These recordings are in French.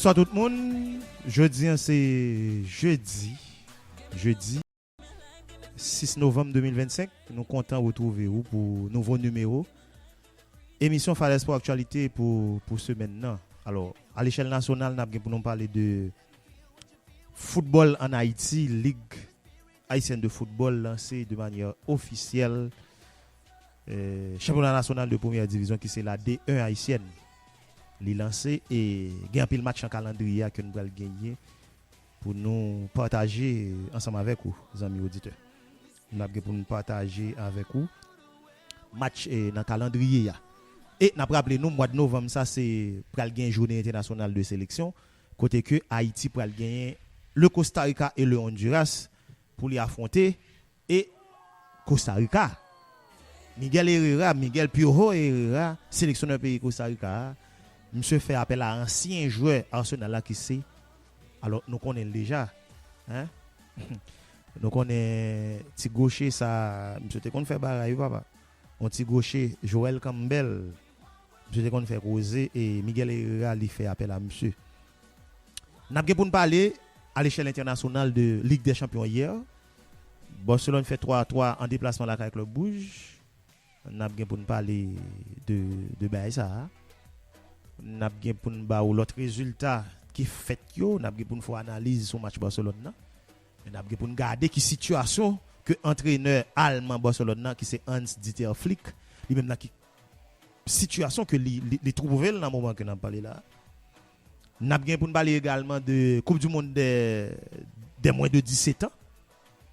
Bonsoir tout le monde. Jeudi, c'est jeudi 6 novembre 2025. Nous comptons retrouver vous pour nouveau numéro. Émission Fades pour actualité pour semaine là. Alors, à l'échelle nationale, nous pour nous parler de football en Haïti, Ligue haïtienne de football lancée de manière officielle. Championnat national de première division qui c'est la D1 haïtienne. Les lancé et il y a un pile match en calendrier que nous allons gagner pour nous partager ensemble avec vous, les amis auditeurs. Nous avons pour nous partager avec vous match dans le calendrier. Et nous rappelons nous mois de novembre ça c'est pour gagner une journée internationale de sélection côté que Haïti pour gagner le Costa Rica et le Honduras pour les affronter et Costa Rica. Miguel Piojo Herrera, sélectionneur pays Costa Rica. Monsieur fait appel à un ancien joueur Arsenal là qui c'est. Alors nous connaissons déjà hein. Nous connaissons petit gaucher ça monsieur te qu'on fait baraille papa. On petit gaucher Joël Campbell. Monsieur te qu'on fait causer et Miguel Herrera lui fait appel à monsieur. N'a pas pour nous parler à l'échelle internationale de Ligue des Champions hier. Barcelone fait 3-3 en déplacement là avec le Bouge. N'a pas pour nous parler de ça. N'a pas pour nous parler l'autre résultat qui fait yo, n'a pas pour nous faire analyse sur match Barcelone là. N'a pas pour nous garder qui situation que entraîneur allemand Barcelone qui c'est Hans-Dieter Flick, lui même là qui situation que les trouver dans le moment que n'a parlé là. N'a pas pour nous parler également de Coupe du monde des moins de 17 ans.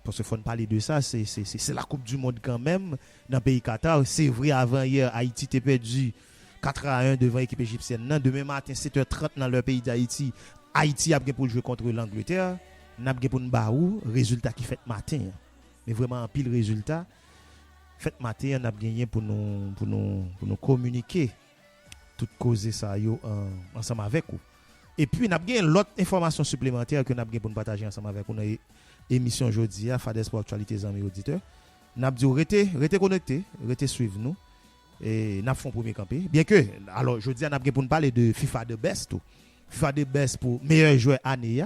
Parce qu'il faut parler de ça, c'est la Coupe du monde quand même dans le pays Qatar. C'est vrai, avant hier, Haïti était perdu 4-1 devant l'équipe égyptienne. Demain matin, 7h30 dans le pays d'Haïti, Haïti a bien pour jouer contre l'Angleterre. N'a pas pour nous baou, résultat qui fait matin. Mais vraiment, un pile résultat. Fait matin, on a gagné pour nous communiquer toute cause ça ensemble avec vous. Et puis, on a gagné l'autre information supplémentaire que nous avons pour nous partager ensemble avec vous. Émission aujourd'hui à Fades pour actualité les amis auditeurs. N'a dit restez connectés, restez suivre nous et n'a fait premier campé. Bien que alors aujourd'hui n'a pour nous parler de FIFA de best FIFA de best pour meilleur joueur année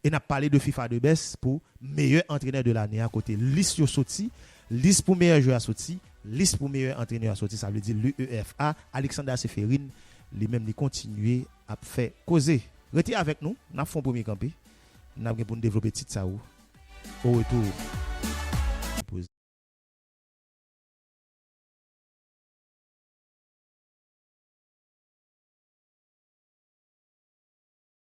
et n'a parlé de FIFA de best pour meilleur entraîneur de l'année à côté liste yo sorti, liste pour meilleur joueur sorti, liste pour meilleur entraîneur sorti, ça veut dire l'UEFA. Alexander Seferin lui-même il continuer à faire causer. Restez avec nous, n'a fait premier campé. N'a pour nous développer petit ça au retour.